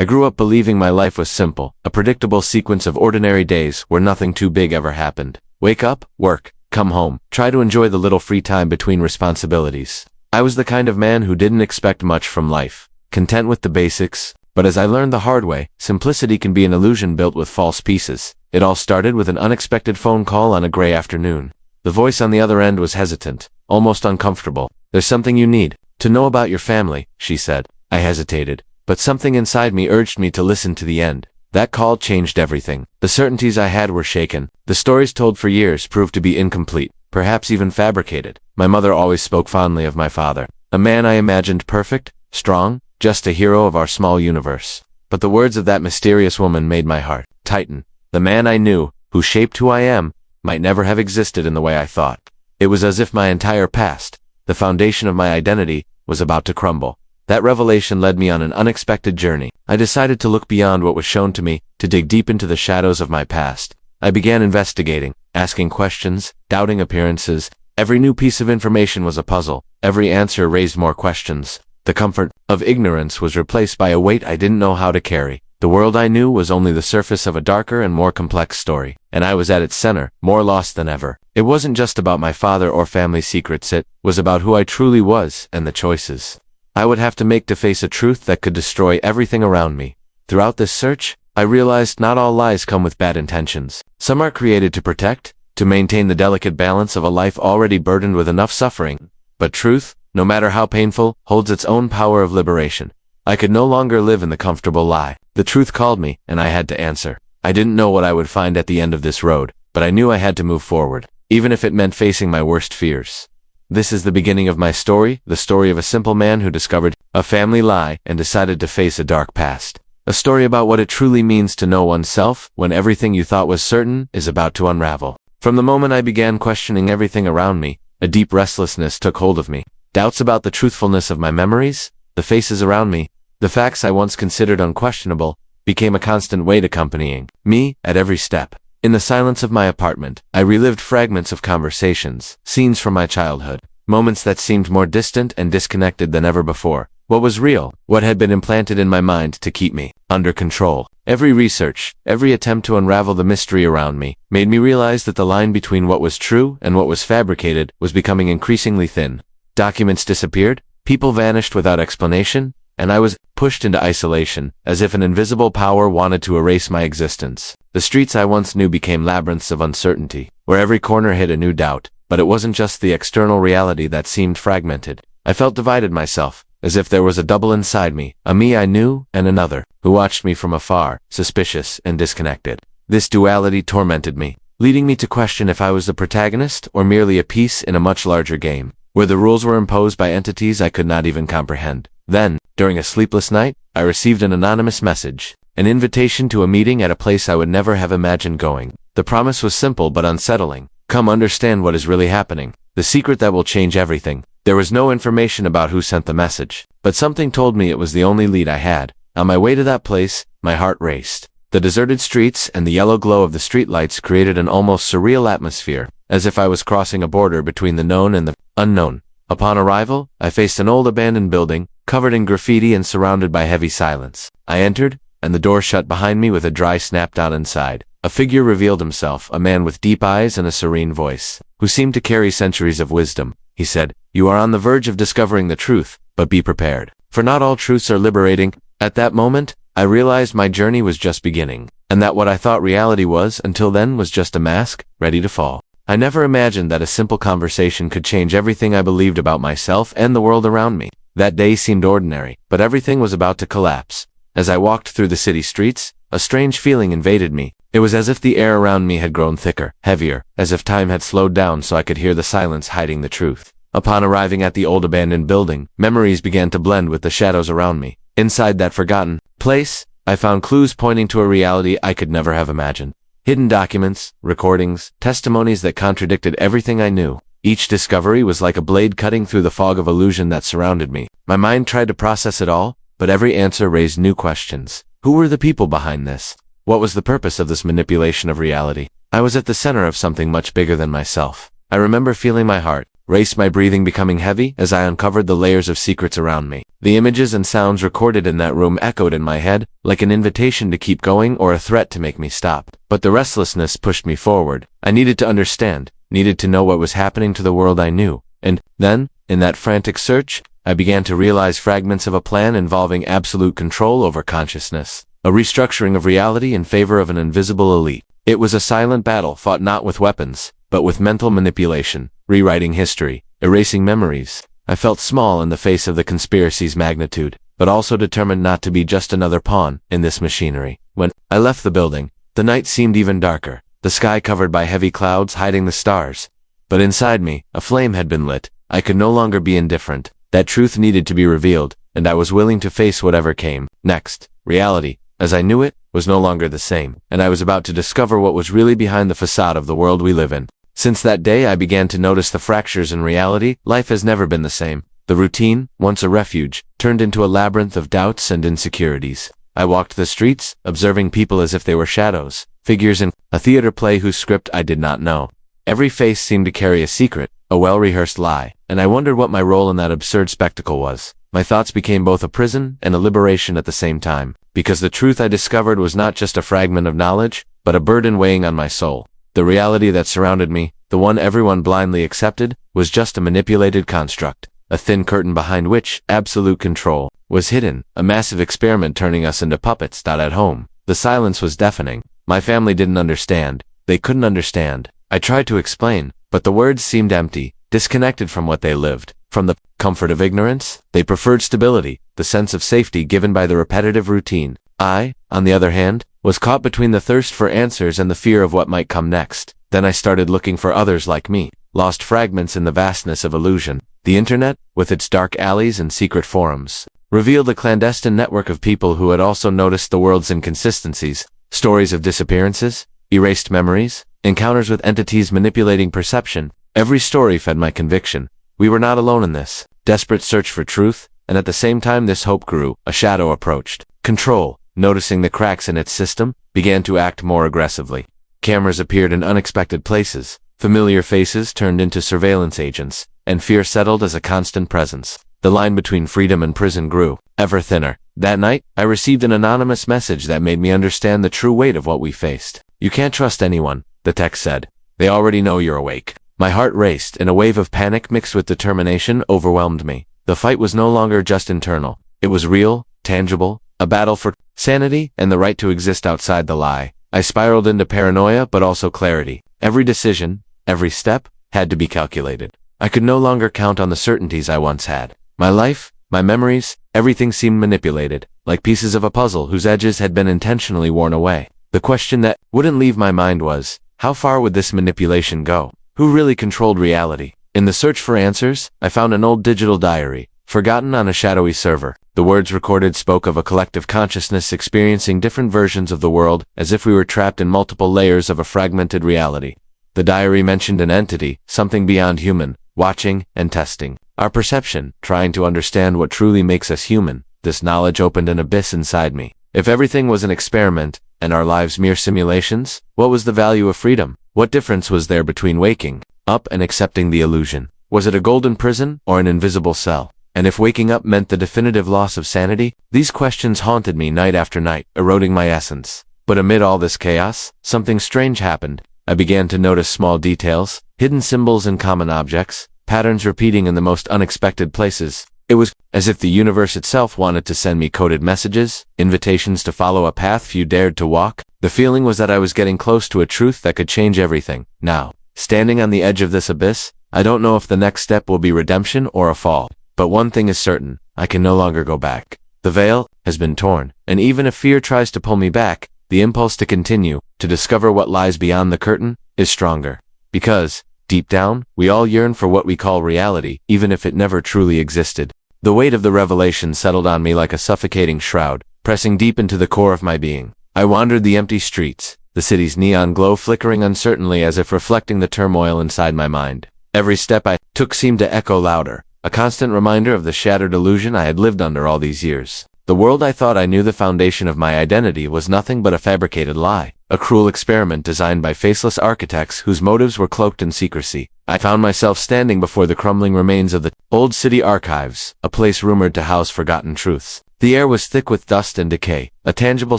I grew up believing my life was simple, a predictable sequence of ordinary days where nothing too big ever happened. Wake up, work, come home, try to enjoy the little free time between responsibilities. I was the kind of man who didn't expect much from life, content with the basics, but as I learned the hard way, simplicity can be an illusion built with false pieces. It all started with an unexpected phone call on a gray afternoon. The voice on the other end was hesitant, almost uncomfortable. "There's something you need to know about your family," she said. I hesitated, but something inside me urged me to listen to the end. That call changed everything. The certainties I had were shaken. The stories told for years proved to be incomplete, perhaps even fabricated. My mother always spoke fondly of my father, a man I imagined perfect, strong, just a hero of our small universe. But the words of that mysterious woman made my heart tighten. The man I knew, who shaped who I am, might never have existed in the way I thought. It was as if my entire past, the foundation of my identity, was about to crumble. That revelation led me on an unexpected journey. I decided to look beyond what was shown to me, to dig deep into the shadows of my past. I began investigating, asking questions, doubting appearances. Every new piece of information was a puzzle. Every answer raised more questions. The comfort of ignorance was replaced by a weight I didn't know how to carry. The world I knew was only the surface of a darker and more complex story, and I was at its center, more lost than ever. It wasn't just about my father or family secrets, it was about who I truly was and the choices I would have to make to face a truth that could destroy everything around me. Throughout this search, I realized not all lies come with bad intentions. Some are created to protect, to maintain the delicate balance of a life already burdened with enough suffering. But truth, no matter how painful, holds its own power of liberation. I could no longer live in the comfortable lie. The truth called me, and I had to answer. I didn't know what I would find at the end of this road, but I knew I had to move forward, even if it meant facing my worst fears. This is the beginning of my story, the story of a simple man who discovered a family lie and decided to face a dark past. A story about what it truly means to know oneself when everything you thought was certain is about to unravel. From the moment I began questioning everything around me, a deep restlessness took hold of me. Doubts about the truthfulness of my memories, the faces around me, the facts I once considered unquestionable, became a constant weight accompanying me at every step. In the silence of my apartment, I relived fragments of conversations, scenes from my childhood, moments that seemed more distant and disconnected than ever before. What was real? What had been implanted in my mind to keep me under control? Every research, every attempt to unravel the mystery around me, made me realize that the line between what was true and what was fabricated was becoming increasingly thin. Documents disappeared, people vanished without explanation, and I was pushed into isolation, as if an invisible power wanted to erase my existence. The streets I once knew became labyrinths of uncertainty, where every corner hid a new doubt. But it wasn't just the external reality that seemed fragmented. I felt divided myself, as if there was a double inside me, a me I knew and another, who watched me from afar, suspicious and disconnected. This duality tormented me, leading me to question if I was the protagonist or merely a piece in a much larger game, where the rules were imposed by entities I could not even comprehend. Then, during a sleepless night, I received an anonymous message, an invitation to a meeting at a place I would never have imagined going. The promise was simple but unsettling. Come understand what is really happening, the secret that will change everything. There was no information about who sent the message, but something told me it was the only lead I had. On my way to that place, my heart raced. The deserted streets and the yellow glow of the streetlights created an almost surreal atmosphere, as if I was crossing a border between the known and the unknown. Upon arrival, I faced an old abandoned building, covered in graffiti and surrounded by heavy silence. I entered, and the door shut behind me with a dry snap down inside. A figure revealed himself, a man with deep eyes and a serene voice, who seemed to carry centuries of wisdom. He said, "You are on the verge of discovering the truth, but be prepared, for not all truths are liberating." At that moment, I realized my journey was just beginning, and that what I thought reality was until then was just a mask, ready to fall. I never imagined that a simple conversation could change everything I believed about myself and the world around me. That day seemed ordinary, but everything was about to collapse. As I walked through the city streets, a strange feeling invaded me. It was as if the air around me had grown thicker, heavier, as if time had slowed down so I could hear the silence hiding the truth. Upon arriving at the old abandoned building, memories began to blend with the shadows around me. Inside that forgotten place, I found clues pointing to a reality I could never have imagined. Hidden documents, recordings, testimonies that contradicted everything I knew. Each discovery was like a blade cutting through the fog of illusion that surrounded me. My mind tried to process it all, but every answer raised new questions. Who were the people behind this? What was the purpose of this manipulation of reality? I was at the center of something much bigger than myself. I remember feeling my heart raced, my breathing becoming heavy as I uncovered the layers of secrets around me. The images and sounds recorded in that room echoed in my head, like an invitation to keep going or a threat to make me stop. But the restlessness pushed me forward. I needed to understand, needed to know what was happening to the world I knew. And then, in that frantic search, I began to realize fragments of a plan involving absolute control over consciousness, a restructuring of reality in favor of an invisible elite. It was a silent battle fought not with weapons, but with mental manipulation, rewriting history, erasing memories. I felt small in the face of the conspiracy's magnitude, but also determined not to be just another pawn in this machinery. When I left the building, the night seemed even darker, the sky covered by heavy clouds hiding the stars. But inside me, a flame had been lit. I could no longer be indifferent. That truth needed to be revealed, and I was willing to face whatever came next. Reality, as I knew it, was no longer the same, and I was about to discover what was really behind the facade of the world we live in. Since that day, I began to notice the fractures in reality. Life has never been the same. The routine, once a refuge, turned into a labyrinth of doubts and insecurities. I walked the streets, observing people as if they were shadows, figures in a theater play whose script I did not know. Every face seemed to carry a secret, a well-rehearsed lie, and I wondered what my role in that absurd spectacle was. My thoughts became both a prison and a liberation at the same time, because the truth I discovered was not just a fragment of knowledge, but a burden weighing on my soul. The reality that surrounded me, the one everyone blindly accepted, was just a manipulated construct, a thin curtain behind which absolute control was hidden, a massive experiment turning us into puppets. At home, the silence was deafening. My family didn't understand. They couldn't understand. I tried to explain, but the words seemed empty, disconnected from what they lived. From the comfort of ignorance, they preferred stability, the sense of safety given by the repetitive routine. I, on the other hand, was caught between the thirst for answers and the fear of what might come next. Then I started looking for others like me, lost fragments in the vastness of illusion. The internet, with its dark alleys and secret forums, revealed a clandestine network of people who had also noticed the world's inconsistencies, stories of disappearances, erased memories, encounters with entities manipulating perception. Every story fed my conviction. We were not alone in this desperate search for truth, and at the same time this hope grew. A shadow approached. Control, noticing the cracks in its system, began to act more aggressively. Cameras appeared in unexpected places, familiar faces turned into surveillance agents, and fear settled as a constant presence. The line between freedom and prison grew, ever thinner. That night, I received an anonymous message that made me understand the true weight of what we faced. "You can't trust anyone," the text said. "They already know you're awake." My heart raced, and a wave of panic mixed with determination overwhelmed me. The fight was no longer just internal. It was real, tangible, a battle for sanity and the right to exist outside the lie. I spiraled into paranoia but also clarity. Every decision, every step, had to be calculated. I could no longer count on the certainties I once had. My life, my memories, everything seemed manipulated, like pieces of a puzzle whose edges had been intentionally worn away. The question that wouldn't leave my mind was, how far would this manipulation go? Who really controlled reality? In the search for answers, I found an old digital diary, forgotten on a shadowy server. The words recorded spoke of a collective consciousness experiencing different versions of the world, as if we were trapped in multiple layers of a fragmented reality. The diary mentioned an entity, something beyond human, watching and testing our perception, trying to understand what truly makes us human. This knowledge opened an abyss inside me. If everything was an experiment, and our lives mere simulations, what was the value of freedom? What difference was there between waking up and accepting the illusion? Was it a golden prison or an invisible cell? And if waking up meant the definitive loss of sanity? These questions haunted me night after night, eroding my essence. But amid all this chaos, something strange happened. I began to notice small details, hidden symbols in common objects, patterns repeating in the most unexpected places. It was as if the universe itself wanted to send me coded messages, invitations to follow a path few dared to walk. The feeling was that I was getting close to a truth that could change everything. Now, standing on the edge of this abyss, I don't know if the next step will be redemption or a fall. But one thing is certain, I can no longer go back. The veil has been torn, and even if fear tries to pull me back, the impulse to continue, to discover what lies beyond the curtain, is stronger. Because, deep down, we all yearn for what we call reality, even if it never truly existed. The weight of the revelation settled on me like a suffocating shroud, pressing deep into the core of my being. I wandered the empty streets, the city's neon glow flickering uncertainly as if reflecting the turmoil inside my mind. Every step I took seemed to echo louder, a constant reminder of the shattered illusion I had lived under all these years. The world I thought I knew, the foundation of my identity, was nothing but a fabricated lie. a cruel experiment designed by faceless architects whose motives were cloaked in secrecy. I found myself standing before the crumbling remains of the old city archives, a place rumored to house forgotten truths. The air was thick with dust and decay, a tangible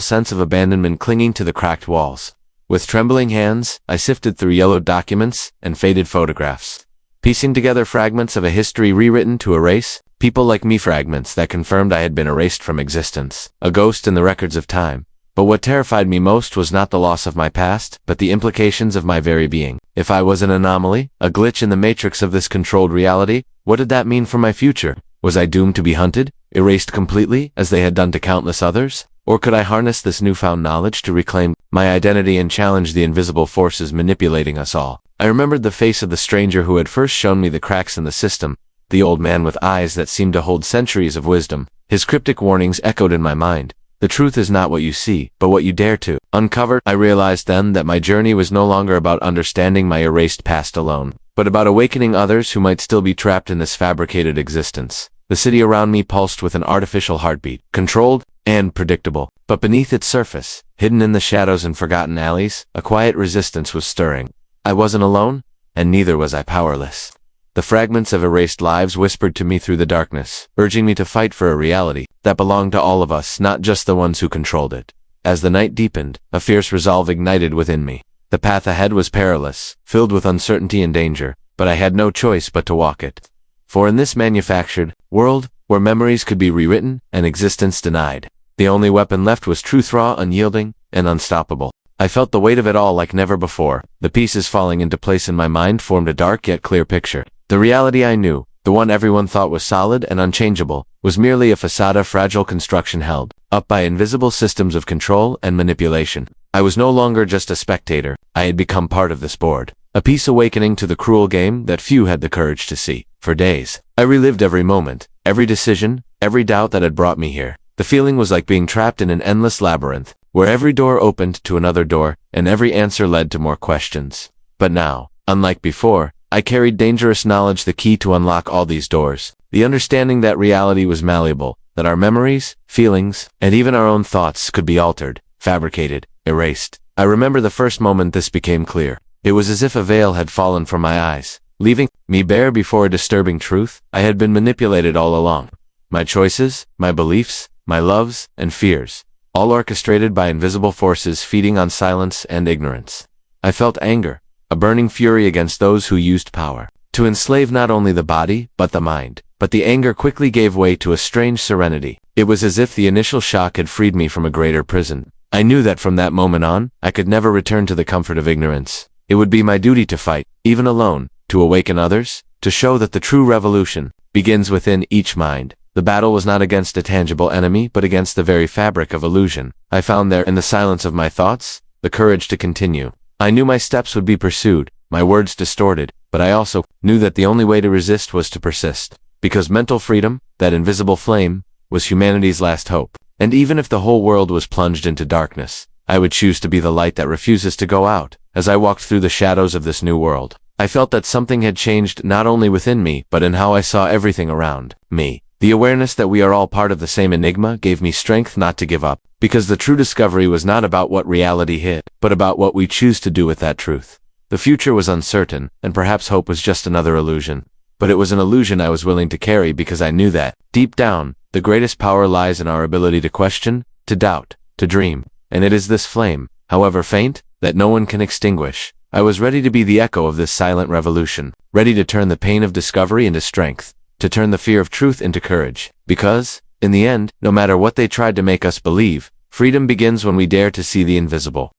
sense of abandonment clinging to the cracked walls. With trembling hands, I sifted through yellowed documents and faded photographs, piecing together fragments of a history rewritten to erase, people like me fragments that confirmed I had been erased from existence, a ghost in the records of time. But what terrified me most was not the loss of my past, but the implications of my very being. If I was an anomaly, a glitch in the matrix of this controlled reality, what did that mean for my future? Was I doomed to be hunted, erased completely, as they had done to countless others? Or could I harness this newfound knowledge to reclaim my identity and challenge the invisible forces manipulating us all? I remembered the face of the stranger who had first shown me the cracks in the system, the old man with eyes that seemed to hold centuries of wisdom. His cryptic warnings echoed in my mind. The truth is not what you see, but what you dare to uncover. I realized then that my journey was no longer about understanding my erased past alone, but about awakening others who might still be trapped in this fabricated existence. The city around me pulsed with an artificial heartbeat, controlled and predictable. But beneath its surface, hidden in the shadows and forgotten alleys, a quiet resistance was stirring. I wasn't alone, and neither was I powerless. The fragments of erased lives whispered to me through the darkness, urging me to fight for a reality that belonged to all of us, not just the ones who controlled it. As the night deepened, a fierce resolve ignited within me. The path ahead was perilous, filled with uncertainty and danger, but I had no choice but to walk it. For in this manufactured world, where memories could be rewritten and existence denied, the only weapon left was truth, raw, unyielding, and unstoppable. I felt the weight of it all like never before. The pieces falling into place in my mind formed a dark yet clear picture. The reality I knew, the one everyone thought was solid and unchangeable, was merely a facade of fragile construction held up by invisible systems of control and manipulation. I was no longer just a spectator. I had become part of this board, a piece awakening to the cruel game that few had the courage to see. For days, I relived every moment, every decision, every doubt that had brought me here. The feeling was like being trapped in an endless labyrinth, where every door opened to another door, and every answer led to more questions. But now, unlike before, I carried dangerous knowledge, the key to unlock all these doors. The understanding that reality was malleable, that our memories, feelings, and even our own thoughts could be altered, fabricated, erased. I remember the first moment this became clear. It was as if a veil had fallen from my eyes, leaving me bare before a disturbing truth. I had been manipulated all along. My choices, my beliefs, my loves and fears, all orchestrated by invisible forces feeding on silence and ignorance. I felt anger, a burning fury against those who used power to enslave not only the body, but the mind. But the anger quickly gave way to a strange serenity. It was as if the initial shock had freed me from a greater prison. I knew that from that moment on, I could never return to the comfort of ignorance. It would be my duty to fight, even alone, to awaken others, to show that the true revolution begins within each mind. The battle was not against a tangible enemy, but against the very fabric of illusion. I found there, in the silence of my thoughts, the courage to continue. I knew my steps would be pursued, my words distorted, but I also knew that the only way to resist was to persist. Because mental freedom, that invisible flame, was humanity's last hope. And even if the whole world was plunged into darkness, I would choose to be the light that refuses to go out. As I walked through the shadows of this new world, I felt that something had changed not only within me, but in how I saw everything around me. The awareness that we are all part of the same enigma gave me strength not to give up, because the true discovery was not about what reality hid, but about what we choose to do with that truth. The future was uncertain, and perhaps hope was just another illusion. But it was an illusion I was willing to carry because I knew that, deep down, the greatest power lies in our ability to question, to doubt, to dream. And it is this flame, however faint, that no one can extinguish. I was ready to be the echo of this silent revolution, ready to turn the pain of discovery into strength, to turn the fear of truth into courage. Because, in the end, no matter what they tried to make us believe, freedom begins when we dare to see the invisible.